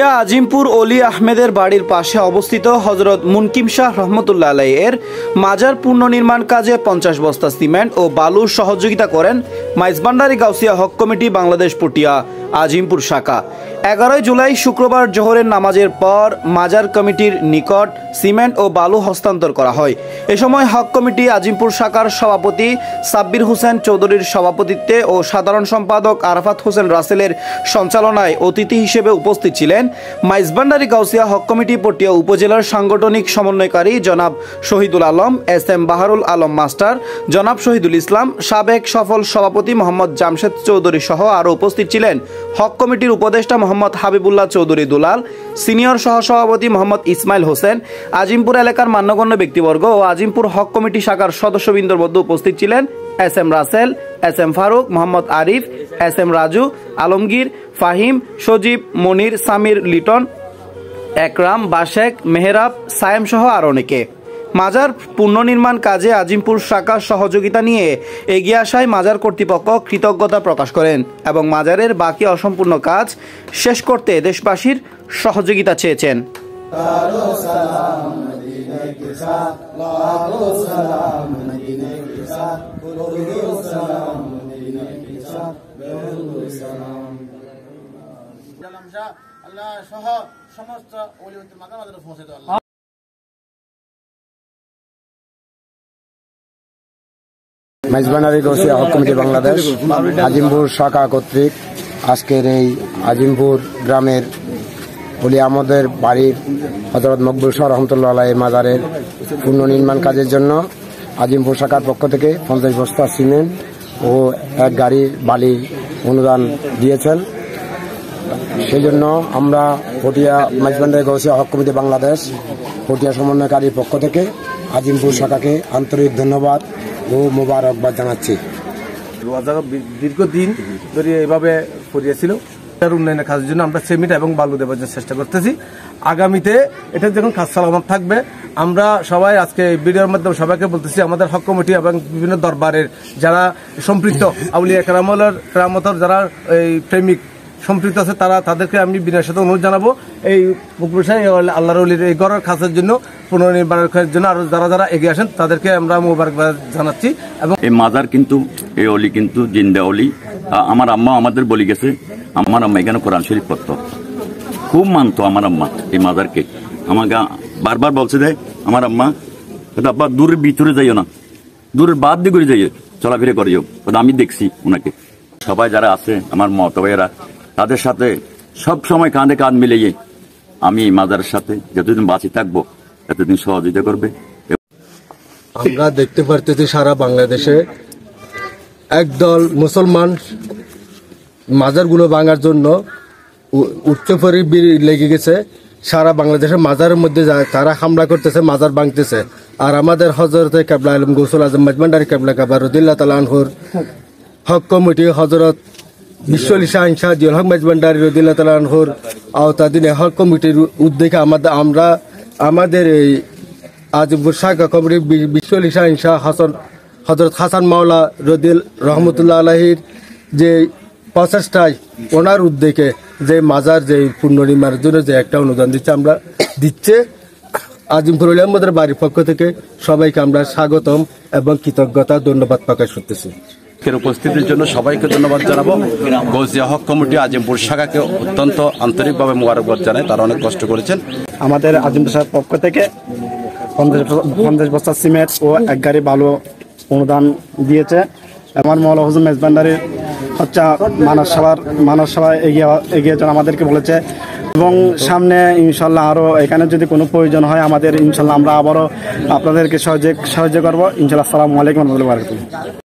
পটিয়া আজিমপুর অলি আহমেদের বাড়ির পাশে অবস্থিত হযরত মুনকিম শাহ রহমতুল্লাহ আলাইহি এর মাজার পুনর্নির্মাণ কাজে 50 বস্তা সিমেন্ট ও বালুর সহযোগিতা করেন মাইজভান্ডারী গাউসিয়া হক কমিটি বাংলাদেশ পটিয়া আজিমপুর শাখা। 11 জুলাই শুক্রবার জোহরের নামাজের পর মাজার কমিটির নিকট সিমেন্ট ও বালু হস্তান্তর করা হয়। এ সময় হক কমিটি আজিমপুর শাখার সভাপতি সাব্বির হোসেন চৌধুরীর সভাপতিত্বে ও সাধারণ সম্পাদক আরাফাত হোসেন রাসেলের সঞ্চালনায় অতিথি হিসেবে উপস্থিত ছিলেন মাইজভান্ডারী গাউসিয়া হক কমিটি পটিয়া উপজেলার সাংগঠনিক সমন্বয়কারী জনাব শহীদুল আলম, SM বাহারুল আলম মাস্টার, জনাব শহীদুল ইসলাম, সাবেক সফল সভাপতি মোহাম্মদ জামশেদ চৌধুরী সহ আরও উপস্থিত ছিলেন হক কমিটির উপদেষ্টা মোহাম্মদ হাবিবুল্লাহ চৌধুরী দুলাল, সিনিয়র সহসভাপতি মোহাম্মদ ইসমাইল হোসেন, আজিমপুর এলাকার মান্যগণ্য ব্যক্তিবর্গ ও আজিমপুর হক কমিটি শাখার সদস্যবৃন্দর মধ্যে উপস্থিত ছিলেন SM Rasel, SM Faruk, Mohammad Arif, SM Raju, Alamgir, Fahim, সজীব, মনির, সামির, লিটন, একরাম, বাশেক, মেহরাব, সায়েম সহ আর অনেকে। মাজার পুনর্নির্মাণ কাজে আজিমপুর শাখার সহযোগিতা নিয়ে এগিয়ে আসায় মাজার কর্তৃপক্ষ কৃতজ্ঞতা প্রকাশ করেন এবং মাজারের বাকি অসম্পূর্ণ কাজ শেষ করতে দেশবাসীর সহযোগিতা চেয়েছেন। মাইজভান্ডারী গাউসিয়া হক কমিটি বাংলাদেশ আজিমপুর শাখা কর্তৃক আজকের এই আজিমপুর গ্রামের অলি আহমদের বাড়ির হযরত মকবুল শাহ রহমতুল্লাহ আলাইহি মাজারের পুনর্নির্মাণ কাজের জন্য আজিমপুর শাখার পক্ষ থেকে 50 বস্তা সিমেন্ট ও 1 গাড়ি বালি অনুদান দিয়েছেন। সেই জন্য আমরা পটিয়া মাইজভান্ডারী গাউসিয়া হক কমিটি বাংলাদেশ পটিয়া সমন্বয়কারীর পক্ষ থেকে আজিমপুর শাখাকে আন্তরিক ধন্যবাদ ও মোবারকবাদ জানাচ্ছি। দীর্ঘদিন ধরে এভাবে পড়িয়েছিল, উন্নয়নের কাজের জন্য আমরা সিমেন্ট এবং বালু দেওয়ার জন্য চেষ্টা করতেছি। আগামীতে এটা যখন কাজ সালামত থাকবে, আমরা সবাই আজকে ভিডিওর মাধ্যমে সবাইকে বলতেছি, আমাদের হক কমিটি এবং বিভিন্ন দরবারের যারা সম্পৃক্ত আউলিয়া কেরামতর যারা এই প্রেমিক সম্পৃক্ত আছে তাদেরকে আমি বিনয়ের সাথে অনুরোধ জানাবো এই আল্লাহর ওলির এই ঘরের কাজের জন্য পুনর্নির্মাণের জন্য আরো যারা যারা এগিয়ে আসেন তাদেরকে আমরা মোবারকবাদ জানাচ্ছি। এবং এই মাজার কিন্তু এই অলি কিন্তু জিন্দা অলি। আমার আম্মা আমাদের বলি গেছে, আমার আম্মা এখানে কোরআন শরীফ পড়তো, খুব মানতো আমার আম্মা এই মাজারকে। আমাকে বারবার বলছে যে আমার আম্মা আব্বা দূরের ভিতরে যাইও না, দূরের বাদ দিয়ে করে যাইও, চলাফেরা করিও। আমি দেখছি ওনাকে। সবাই যারা আছে আমার মত ভাইয়েরা, তাদের সাথে সব সময় কাঁধে কাঁধ মিলিয়ে আমি মাজারের সাথে যতদিন বাঁচি থাকবো এতদিন সহযোগিতা করবে। আমরা দেখতে পারতেছি সারা বাংলাদেশে একদল মুসলমান মাজারগুলো ভাঙার জন্য উচ্চপরি লেগে গেছে। সারা বাংলাদেশের মাজারের মধ্যে তারা হামলা করতেছে, মাজার ভাঙতেছে। আর আমাদের হযরতে কেবলা আলম গৌসুল আজম মাইজভান্ডারী কেবলা কাবা রাদিয়াল্লাহু তাআলা আনহুর হক কমিটি হযরত বিশ্বলি শাহ জিয়াউল হক মাইজভান্ডারী রাদিয়াল্লাহু তাআলা আনহুর আওতাধীনে হক কমিটির উদ্যোগে আমরা আমাদের এই আজিমপুর শাখা কমিটি বিশ্বলি শাহ হযরত হাসান মাওলা রহমতুল্লাহ আলাইহির যে প্রচেষ্টায় ওনার উদ্যোগে যে মাজার যে পুনর্নির্মাণের জন্য যে একটা অনুদান দিচ্ছে আজিমপুর অলি আহমদের বাড়ির পক্ষ থেকে সবাইকে আমরা স্বাগতম এবং কৃতজ্ঞতা ধন্যবাদ প্রকাশ করতেছি। উপস্থিতির জন্য সবাইকে ধন্যবাদ জানাবো। গাউসিয়া হক কমিটি আজিমপুর শাখাকে অত্যন্ত আন্তরিকভাবে মোবারকবাদ জানায়, তারা অনেক কষ্ট করেছেন। আমাদের আজিমপুর শাখার পক্ষ থেকে 50 বস্তা সিমেন্ট ও 1 গাড়ি বালু অনুদান দিয়েছে। আমার মৌলা হুজুর মাইজভান্ডারীর হচ্ছে মানব সভায় এগিয়ে যান আমাদেরকে বলেছে এবং সামনে ইনশাল্লাহ আরও এখানে যদি কোনো প্রয়োজন হয় আমাদের ইনশাল্লাহ আমরা আবারও আপনাদেরকে সাহায্য করবো ইনশাল্লাহ। আসসালামু আলাইকুম ওয়া রাহমাতুল্লাহি ওয়া বারাকাতুহু।